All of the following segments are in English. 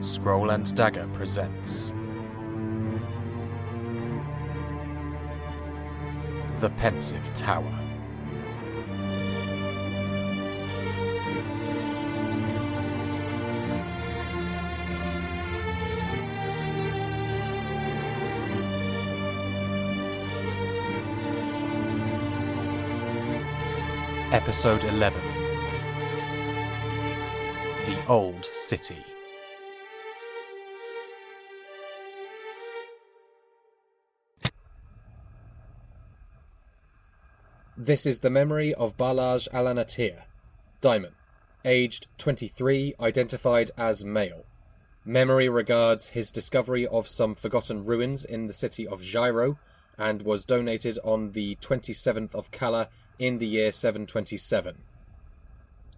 Scroll and Dagger presents The Pensive Tower. Episode 11. The Old City. This is the memory of Baalasz Alen'Atir, Diman, aged 23, identified as male. Memory regards his discovery of some forgotten ruins in the city of Szairo and was donated on the 27th of Kala in the year 727.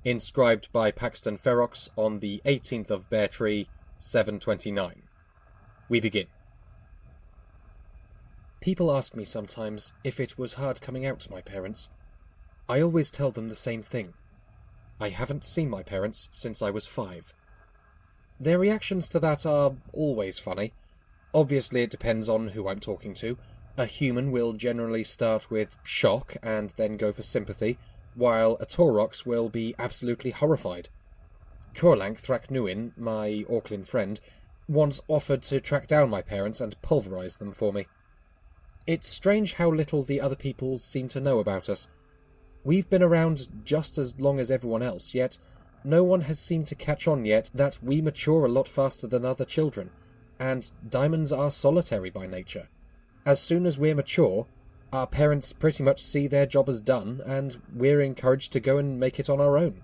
Inscribed by Paxton Ferox on the 18th of Bear Tree, 729. We begin. People ask me sometimes if it was hard coming out to my parents. I always tell them the same thing. I haven't seen my parents since I was 5. Their reactions to that are always funny. Obviously it depends on who I'm talking to. A human will generally start with shock and then go for sympathy, while a Ferox will be absolutely horrified. Corlanc Thraknuin, my Auckland friend, once offered to track down my parents and pulverise them for me. It's strange how little the other peoples seem to know about us. We've been around just as long as everyone else, yet no one has seemed to catch on yet that we mature a lot faster than other children, and diamonds are solitary by nature. As soon as we're mature, our parents pretty much see their job as done, and we're encouraged to go and make it on our own.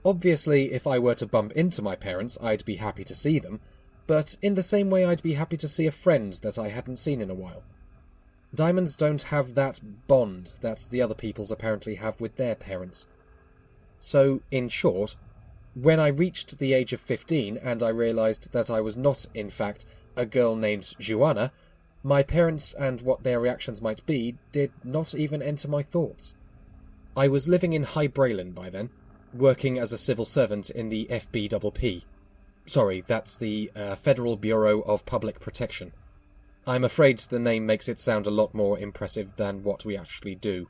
Obviously, if I were to bump into my parents, I'd be happy to see them, but in the same way I'd be happy to see a friend that I hadn't seen in a while. Diamonds don't have that bond that the other peoples apparently have with their parents. So, in short, when I reached the age of 15 and I realised that I was not, in fact, a girl named Joanna, my parents and what their reactions might be did not even enter my thoughts. I was living in High Braylon by then, working as a civil servant in the FBPP. Sorry, that's the Federal Bureau of Public Protection. I'm afraid the name makes it sound a lot more impressive than what we actually do.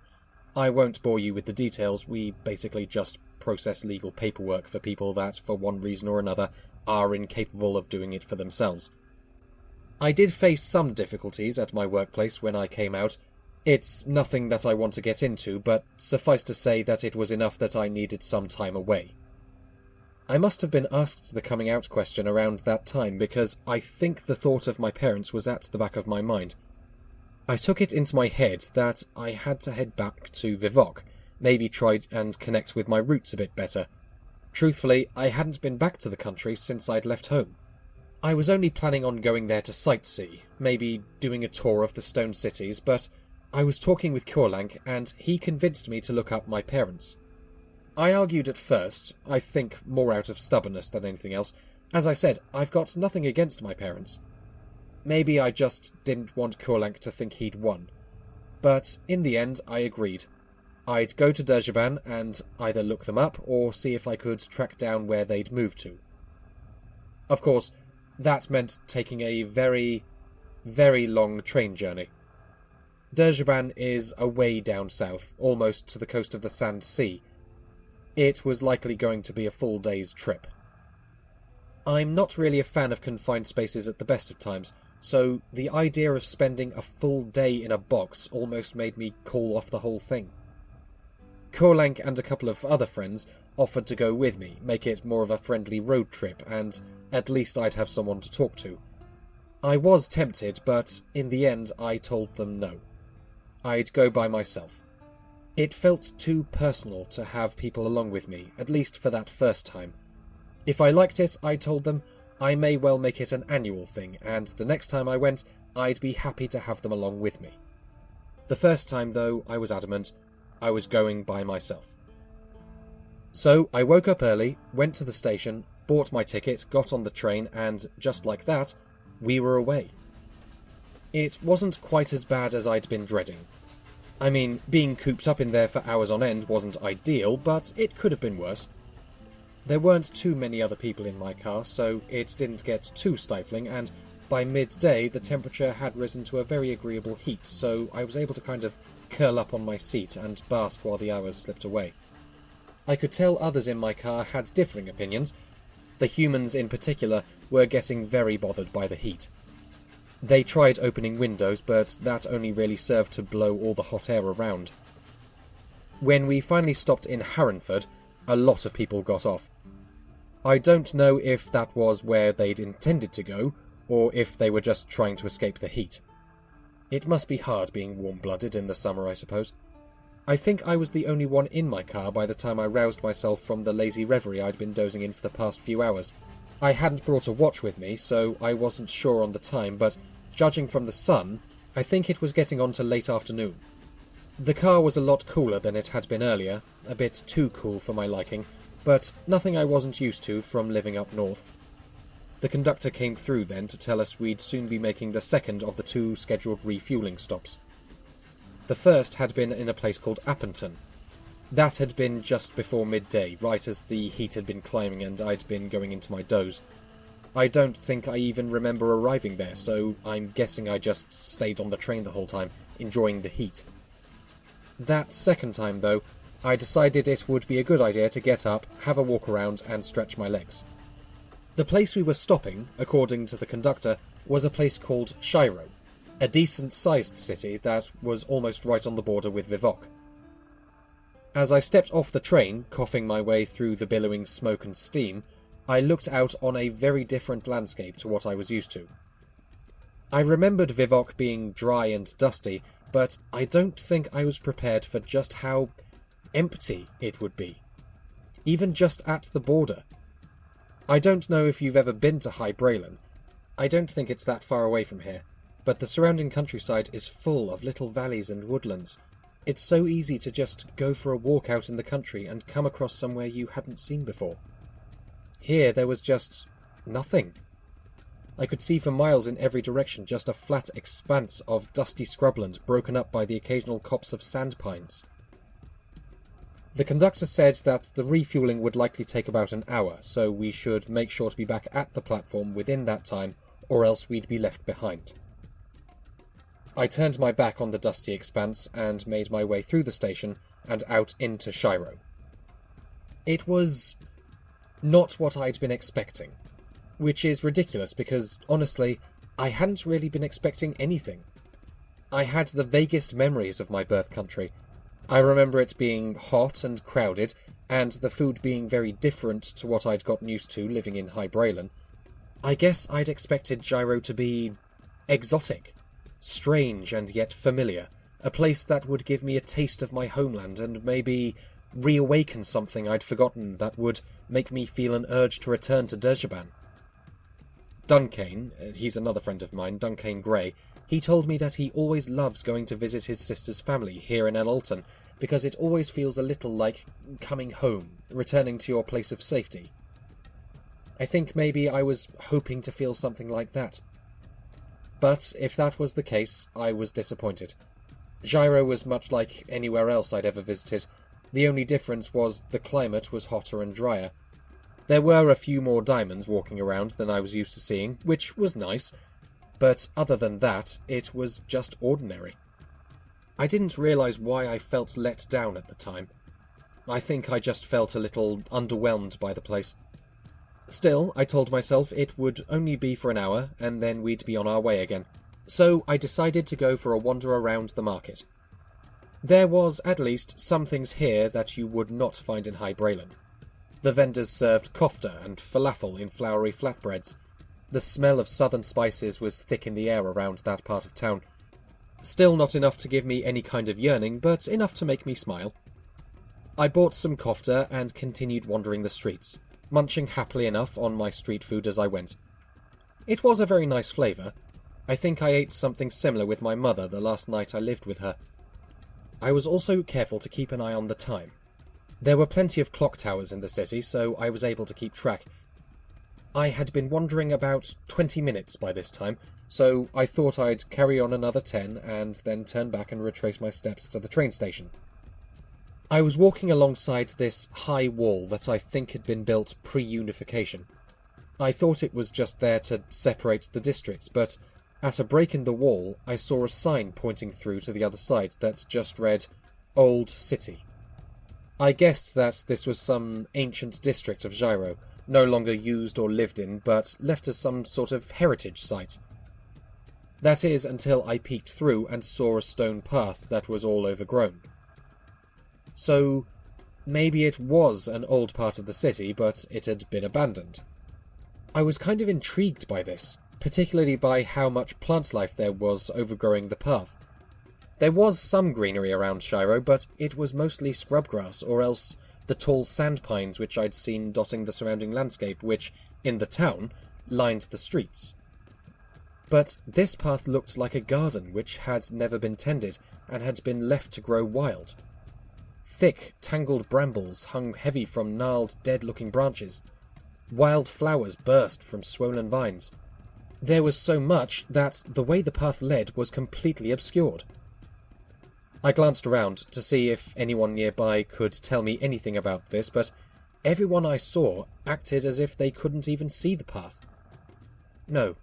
I won't bore you with the details, we basically just process legal paperwork for people that, for one reason or another, are incapable of doing it for themselves. I did face some difficulties at my workplace when I came out. It's nothing that I want to get into, but suffice to say that it was enough that I needed some time away. I must have been asked the coming out question around that time because I think the thought of my parents was at the back of my mind. I took it into my head that I had to head back to Vivok, maybe try and connect with my roots a bit better. Truthfully, I hadn't been back to the country since I'd left home. I was only planning on going there to sightsee, maybe doing a tour of the stone cities, but I was talking with Corlanc and he convinced me to look up my parents. I argued at first, I think more out of stubbornness than anything else. As I said, I've got nothing against my parents. Maybe I just didn't want Corlanc to think he'd won. But in the end, I agreed. I'd go to Diman and either look them up or see if I could track down where they'd moved to. Of course, that meant taking a very, very long train journey. Diman is away down south, almost to the coast of the Sand Sea. It was likely going to be a full day's trip. I'm not really a fan of confined spaces at the best of times, so the idea of spending a full day in a box almost made me call off the whole thing. Corlanc and a couple of other friends offered to go with me, make it more of a friendly road trip, and at least I'd have someone to talk to. I was tempted, but in the end I told them no. I'd go by myself. It felt too personal to have people along with me, at least for that first time. If I liked it, I told them, I may well make it an annual thing, and the next time I went, I'd be happy to have them along with me. The first time, though, I was adamant, I was going by myself. So I woke up early, went to the station, bought my ticket, got on the train, and just like that, we were away. It wasn't quite as bad as I'd been dreading. I mean, being cooped up in there for hours on end wasn't ideal, but it could have been worse. There weren't too many other people in my car, so it didn't get too stifling, and by midday the temperature had risen to a very agreeable heat, so I was able to kind of curl up on my seat and bask while the hours slipped away. I could tell others in my car had differing opinions. The humans in particular were getting very bothered by the heat. They tried opening windows, but that only really served to blow all the hot air around. When we finally stopped in Harenford, a lot of people got off. I don't know if that was where they'd intended to go, or if they were just trying to escape the heat. It must be hard being warm-blooded in the summer, I suppose. I think I was the only one in my car by the time I roused myself from the lazy reverie I'd been dozing in for the past few hours. I hadn't brought a watch with me, so I wasn't sure on the time, but judging from the sun, I think it was getting on to late afternoon. The car was a lot cooler than it had been earlier, a bit too cool for my liking, but nothing I wasn't used to from living up north. The conductor came through then to tell us we'd soon be making the second of the 2 scheduled refuelling stops. The first had been in a place called Appleton. That had been just before midday, right as the heat had been climbing and I'd been going into my doze. I don't think I even remember arriving there, so I'm guessing I just stayed on the train the whole time, enjoying the heat. That second time, though, I decided it would be a good idea to get up, have a walk around, and stretch my legs. The place we were stopping, according to the conductor, was a place called Szairo, a decent-sized city that was almost right on the border with Vivok. As I stepped off the train, coughing my way through the billowing smoke and steam, I looked out on a very different landscape to what I was used to. I remembered Vivok being dry and dusty, but I don't think I was prepared for just how empty it would be. Even just at the border. I don't know if you've ever been to High Braylon. I don't think it's that far away from here, but the surrounding countryside is full of little valleys and woodlands. It's so easy to just go for a walk out in the country and come across somewhere you hadn't seen before. Here there was just nothing. I could see for miles in every direction just a flat expanse of dusty scrubland broken up by the occasional copse of sand pines. The conductor said that the refuelling would likely take about an hour, so we should make sure to be back at the platform within that time, or else we'd be left behind. I turned my back on the dusty expanse and made my way through the station and out into Szairo. It was not what I'd been expecting, which is ridiculous because, honestly, I hadn't really been expecting anything. I had the vaguest memories of my birth country. I remember it being hot and crowded, and the food being very different to what I'd gotten used to living in High Braylon. I guess I'd expected Szairo to be exotic, strange and yet familiar, a place that would give me a taste of my homeland and maybe reawaken something I'd forgotten that would make me feel an urge to return to Djurban. Duncan, he's another friend of mine, Duncan Gray, he told me that he always loves going to visit his sister's family here in El Alton because it always feels a little like coming home, returning to your place of safety. I think maybe I was hoping to feel something like that. But if that was the case, I was disappointed. Szairo was much like anywhere else I'd ever visited. The only difference was the climate was hotter and drier. There were a few more diamonds walking around than I was used to seeing, which was nice, but other than that, it was just ordinary. I didn't realise why I felt let down at the time. I think I just felt a little underwhelmed by the place. Still, I told myself it would only be for an hour, and then we'd be on our way again. So I decided to go for a wander around the market. There was at least some things here that you would not find in High Braylon. The vendors served kofta and falafel in floury flatbreads. The smell of southern spices was thick in the air around that part of town. Still not enough to give me any kind of yearning, but enough to make me smile. I bought some kofta and continued wandering the streets, munching happily enough on my street food as I went. It was a very nice flavour. I think I ate something similar with my mother the last night I lived with her. I was also careful to keep an eye on the time. There were plenty of clock towers in the city, so I was able to keep track. I had been wandering about 20 minutes by this time, so I thought I'd carry on another 10 and then turn back and retrace my steps to the train station. I was walking alongside this high wall that I think had been built pre-unification. I thought it was just there to separate the districts, but at a break in the wall, I saw a sign pointing through to the other side that just read, Old City. I guessed that this was some ancient district of Szairo, no longer used or lived in, but left as some sort of heritage site. That is, until I peeked through and saw a stone path that was all overgrown. So, maybe it was an old part of the city, but it had been abandoned. I was kind of intrigued by this, particularly by how much plant life there was overgrowing the path. There was some greenery around Szairo, but it was mostly scrub grass, or else the tall sand pines which I'd seen dotting the surrounding landscape, which, in the town, lined the streets. But this path looked like a garden which had never been tended and had been left to grow wild. Thick, tangled brambles hung heavy from gnarled, dead-looking branches. Wild flowers burst from swollen vines. There was so much that the way the path led was completely obscured. I glanced around to see if anyone nearby could tell me anything about this, but everyone I saw acted as if they couldn't even see the path. No,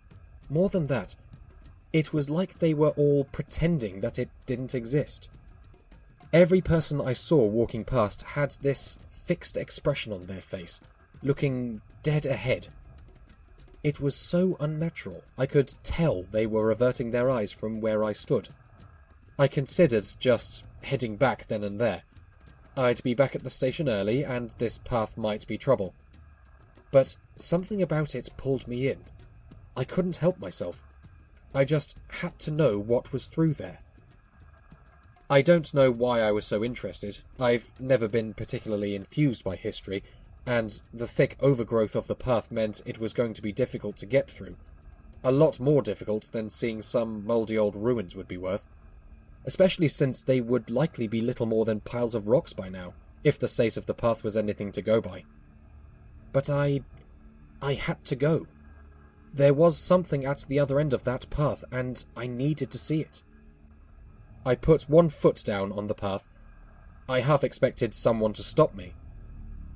more than that, it was like they were all pretending that it didn't exist. Every person I saw walking past had this fixed expression on their face, looking dead ahead. It was so unnatural, I could tell they were averting their eyes from where I stood. I considered just heading back then and there. I'd be back at the station early, and this path might be trouble. But something about it pulled me in. I couldn't help myself. I just had to know what was through there. I don't know why I was so interested. I've never been particularly enthused by history, and the thick overgrowth of the path meant it was going to be difficult to get through. A lot more difficult than seeing some mouldy old ruins would be worth. Especially since they would likely be little more than piles of rocks by now, if the state of the path was anything to go by. But I had to go. There was something at the other end of that path, and I needed to see it. I put one foot down on the path. I half expected someone to stop me.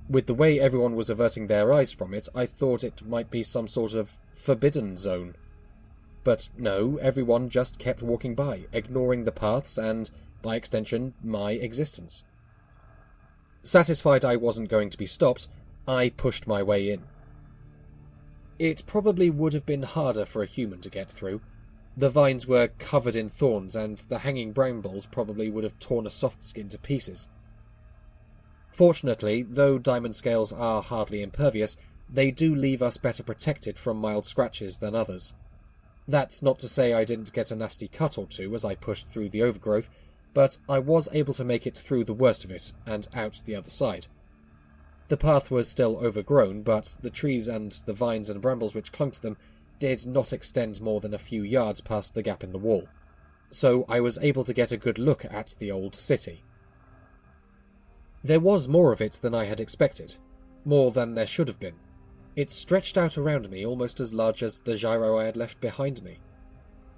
With the way everyone was averting their eyes from it, I thought it might be some sort of forbidden zone. But no, everyone just kept walking by, ignoring the paths and, by extension, my existence. Satisfied I wasn't going to be stopped, I pushed my way in. It probably would have been harder for a human to get through. The vines were covered in thorns, and the hanging brambles probably would have torn a soft skin to pieces. Fortunately, though diamond scales are hardly impervious, they do leave us better protected from mild scratches than others. That's not to say I didn't get a nasty cut or two as I pushed through the overgrowth, but I was able to make it through the worst of it and out the other side. The path was still overgrown, but the trees and the vines and brambles which clung to them did not extend more than a few yards past the gap in the wall, so I was able to get a good look at the old city. There was more of it than I had expected, more than there should have been. It stretched out around me almost as large as the Szairo I had left behind me.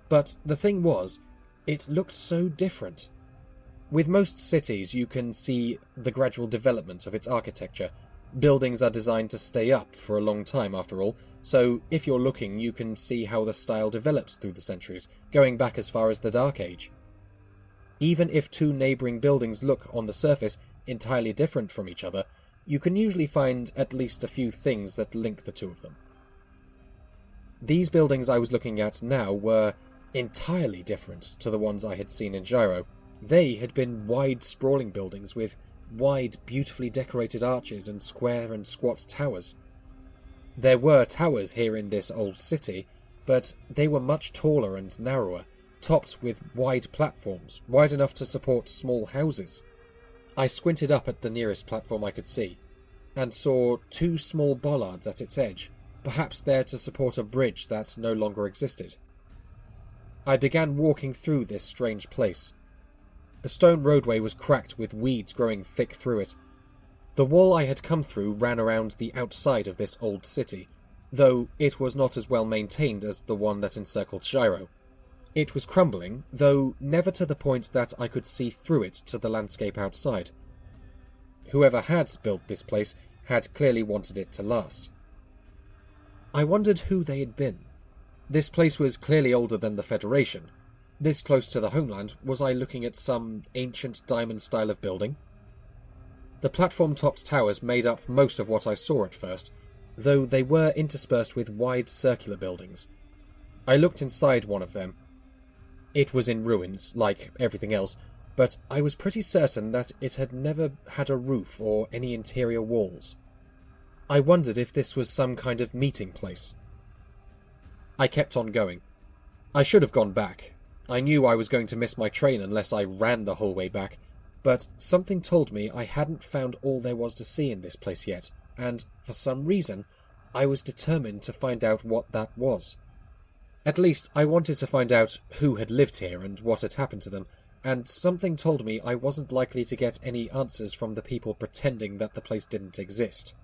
But the thing was, it looked so different. With most cities, you can see the gradual development of its architecture. Buildings are designed to stay up for a long time, after all, so if you're looking, you can see how the style develops through the centuries, going back as far as the Dark Age. Even if two neighbouring buildings look, on the surface, entirely different from each other, you can usually find at least a few things that link the two of them. These buildings I was looking at now were entirely different to the ones I had seen in Szairo. They had been wide, sprawling buildings with wide, beautifully decorated arches and square and squat towers. There were towers here in this old city, but they were much taller and narrower, topped with wide platforms, wide enough to support small houses. I squinted up at the nearest platform I could see, and saw two small bollards at its edge, perhaps there to support a bridge that no longer existed. I began walking through this strange place. The stone roadway was cracked with weeds growing thick through it. The wall I had come through ran around the outside of this old city, though it was not as well maintained as the one that encircled Szairo. It was crumbling, though never to the point that I could see through it to the landscape outside. whoever had built this place had clearly wanted it to last. I wondered who they had been. This place was clearly older than the Federation. This close to the homeland, was I looking at some ancient diamond style of building? The platform-topped towers made up most of what I saw at first, though they were interspersed with wide circular buildings. I looked inside one of them. It was in ruins, like everything else, but I was pretty certain that it had never had a roof or any interior walls. I wondered if this was some kind of meeting place. I kept on going. I should have gone back. I knew I was going to miss my train unless I ran the whole way back, but something told me I hadn't found all there was to see in this place yet, and, for some reason, I was determined to find out what that was. At least, I wanted to find out who had lived here and what had happened to them, and something told me I wasn't likely to get any answers from the people pretending that the place didn't exist.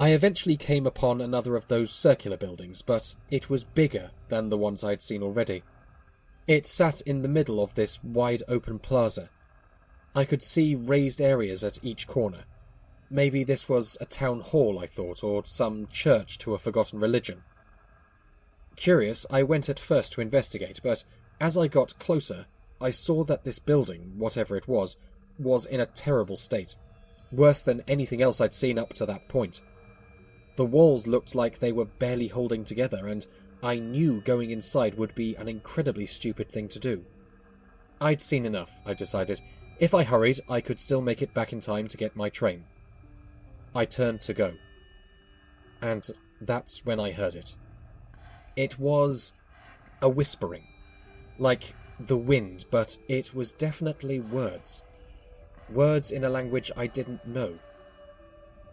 I eventually came upon another of those circular buildings, but it was bigger than the ones I'd seen already. It sat in the middle of this wide open plaza. I could see raised areas at each corner. Maybe this was a town hall, I thought, or some church to a forgotten religion. Curious, I went at first to investigate, but as I got closer, I saw that this building, whatever it was in a terrible state, worse than anything else I'd seen up to that point. The walls looked like they were barely holding together, and I knew going inside would be an incredibly stupid thing to do. I'd seen enough, I decided. If I hurried, I could still make it back in time to get my train. I turned to go. And that's when I heard it. It was a whispering. Like the wind, but it was definitely words. Words in a language I didn't know.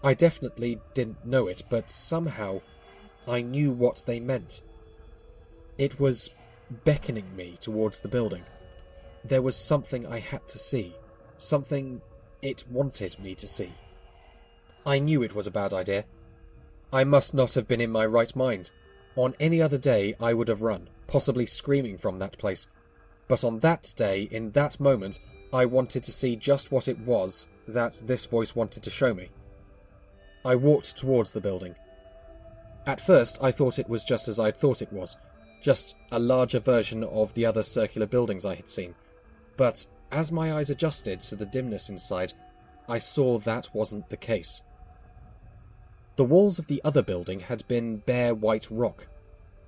I definitely didn't know it, but somehow I knew what they meant. It was beckoning me towards the building. There was something I had to see. Something it wanted me to see. I knew it was a bad idea. I must not have been in my right mind. On any other day I would have run, possibly screaming from that place. But on that day, in that moment, I wanted to see just what it was that this voice wanted to show me. I walked towards the building. At first I thought it was just as I'd thought it was, just a larger version of the other circular buildings I had seen. But as my eyes adjusted to the dimness inside, I saw that wasn't the case. The walls of the other building had been bare white rock.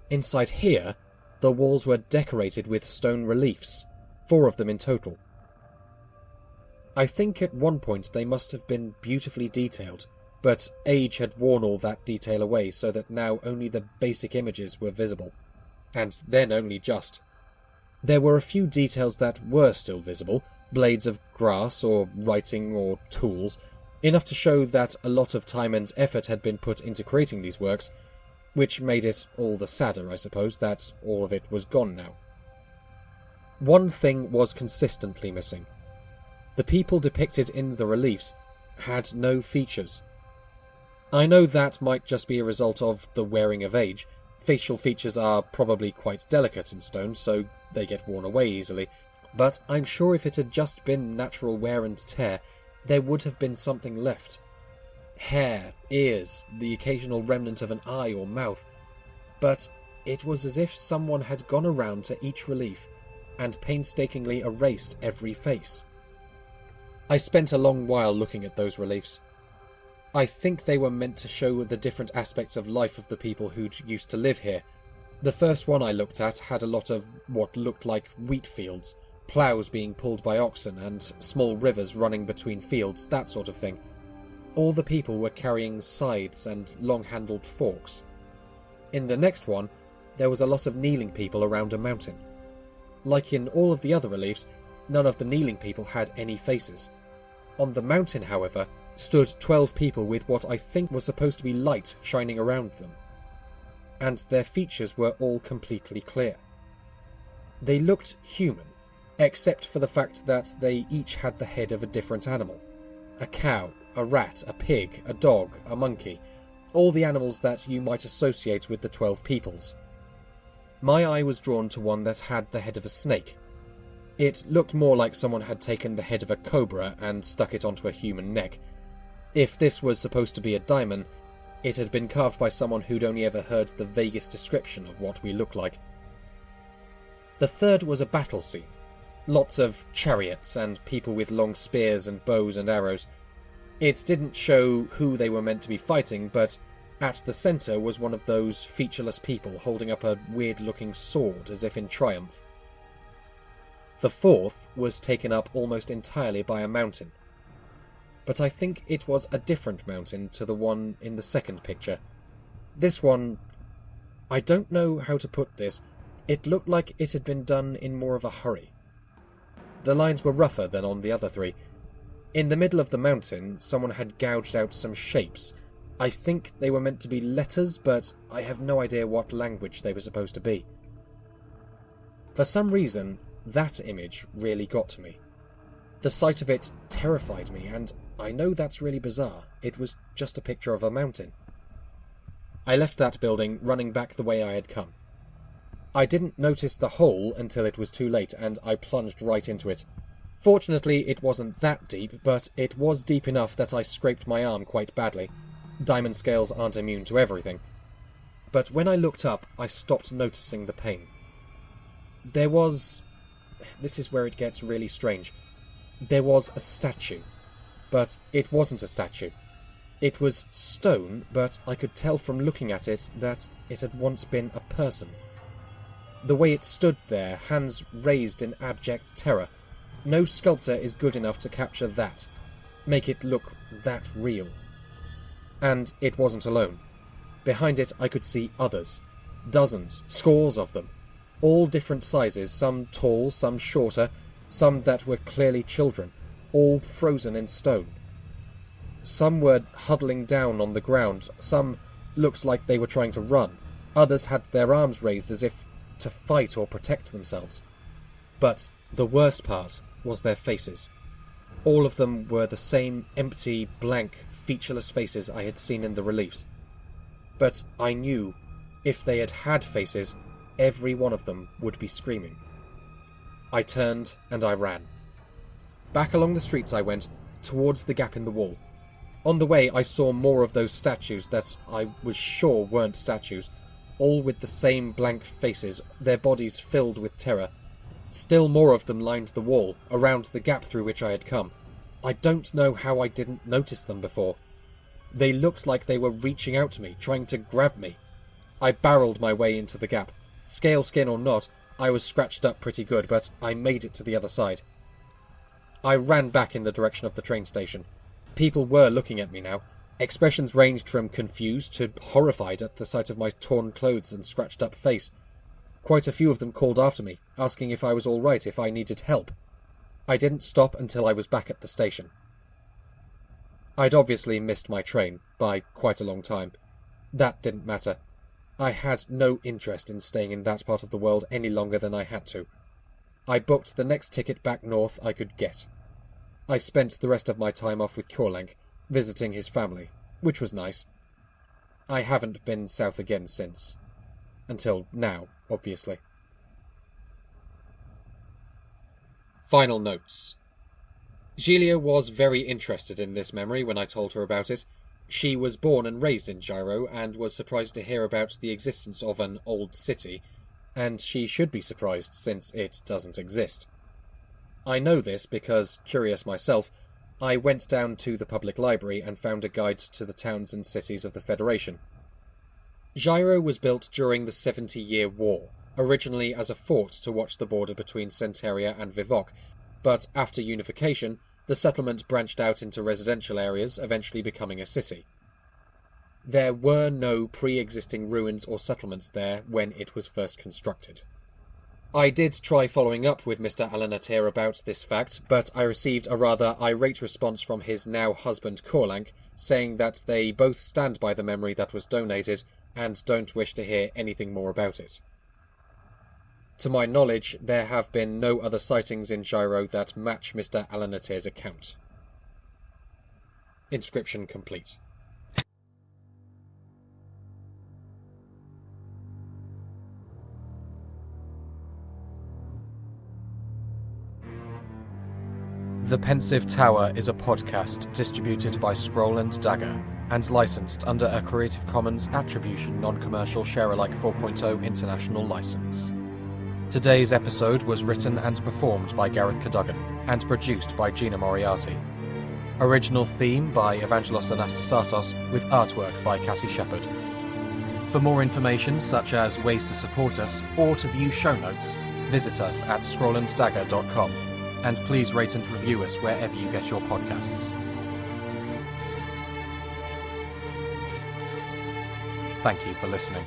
Inside here, the walls were decorated with stone reliefs, 4 of them in total. I think at one point they must have been beautifully detailed, but age had worn all that detail away so that now only the basic images were visible, and then only just. There were a few details that were still visible, blades of grass or writing or tools, enough to show that a lot of time and effort had been put into creating these works, which made it all the sadder, I suppose, that all of it was gone now. One thing was consistently missing. The people depicted in the reliefs had no features. I know that might just be a result of the wearing of age. Facial features are probably quite delicate in stone, so they get worn away easily, but I'm sure if it had just been natural wear and tear, there would have been something left. Hair, ears, the occasional remnant of an eye or mouth. But it was as if someone had gone around to each relief and painstakingly erased every face. I spent a long while looking at those reliefs. I think they were meant to show the different aspects of life of the people who'd used to live here. The first one I looked at had a lot of what looked like wheat fields, ploughs being pulled by oxen and small rivers running between fields, that sort of thing. All the people were carrying scythes and long-handled forks. In the next one, there was a lot of kneeling people around a mountain. Like in all of the other reliefs, none of the kneeling people had any faces. On the mountain, however, stood 12 people with what I think was supposed to be light shining around them. And their features were all completely clear. They looked human, except for the fact that they each had the head of a different animal. A cow, a rat, a pig, a dog, a monkey, all the animals that you might associate with the 12 peoples. My eye was drawn to one that had the head of a snake. It looked more like someone had taken the head of a cobra and stuck it onto a human neck. If this was supposed to be a daimon, it had been carved by someone who'd only ever heard the vaguest description of what we look like. The third was a battle scene. Lots of chariots and people with long spears and bows and arrows. It didn't show who they were meant to be fighting, but at the centre was one of those featureless people holding up a weird-looking sword as if in triumph. The fourth was taken up almost entirely by a mountain. But I think it was a different mountain to the one in the second picture. This one... I don't know how to put this. It looked like it had been done in more of a hurry. The lines were rougher than on the other three. In the middle of the mountain, someone had gouged out some shapes. I think they were meant to be letters, but I have no idea what language they were supposed to be. For some reason, that image really got to me. The sight of it terrified me, and I know that's really bizarre. It was just a picture of a mountain. I left that building, running back the way I had come. I didn't notice the hole until it was too late, and I plunged right into it. Fortunately, it wasn't that deep, but it was deep enough that I scraped my arm quite badly. Diamond scales aren't immune to everything. But when I looked up, I stopped noticing the pain. There was... This is where it gets really strange. There was a statue. But it wasn't a statue. It was stone, but I could tell from looking at it that it had once been a person. The way it stood there, hands raised in abject terror. No sculptor is good enough to capture that. Make it look that real. And it wasn't alone. Behind it I could see others. Dozens, scores of them. All different sizes, some tall, some shorter, some that were clearly children, all frozen in stone. Some were huddling down on the ground, some looked like they were trying to run, others had their arms raised as if to fight or protect themselves. But the worst part was their faces. All of them were the same empty, blank, featureless faces I had seen in the reliefs. But I knew, if they had had faces, every one of them would be screaming. I turned and I ran. Back along the streets I went, towards the gap in the wall. On the way I saw more of those statues that I was sure weren't statues, all with the same blank faces, their bodies filled with terror. Still more of them lined the wall, around the gap through which I had come. I don't know how I didn't notice them before. They looked like they were reaching out to me, trying to grab me. I barreled my way into the gap. Scale skin or not, I was scratched up pretty good, but I made it to the other side. I ran back in the direction of the train station. People were looking at me now. Expressions ranged from confused to horrified at the sight of my torn clothes and scratched up face. Quite a few of them called after me, asking if I was all right, if I needed help. I didn't stop until I was back at the station. I'd obviously missed my train, by quite a long time. That didn't matter. I had no interest in staying in that part of the world any longer than I had to. I booked the next ticket back north I could get. I spent the rest of my time off with Corlank, visiting his family, which was nice. I haven't been south again since. Until now, obviously. Final notes. Gilia was very interested in this memory when I told her about it. She was born and raised in Szairo and was surprised to hear about the existence of an old city, and she should be surprised since it doesn't exist. I know this because, curious myself, I went down to the public library and found a guide to the towns and cities of the Federation. Szairo was built during the 70-Year War, originally as a fort to watch the border between Centauria and Vivok, but after unification, the settlement branched out into residential areas, eventually becoming a city. There were no pre-existing ruins or settlements there when it was first constructed. I did try following up with Mr. Alen'Atir about this fact, but I received a rather irate response from his now husband Corlank, saying that they both stand by the memory that was donated and don't wish to hear anything more about it. To my knowledge, there have been no other sightings in Szairo that match Mr. Alen'Atir's account. Inscription complete. The Pensive Tower is a podcast distributed by Scroll and Dagger and licensed under a Creative Commons Attribution Non-Commercial Share-alike 4.0 international license. Today's episode was written and performed by Gareth Cadogan and produced by Gina Moriarty. Original theme by Baalasz Alen'Atir with artwork by Cassie Shepherd. For more information such as ways to support us or to view show notes, visit us at scrollanddagger.com and please rate and review us wherever you get your podcasts. Thank you for listening.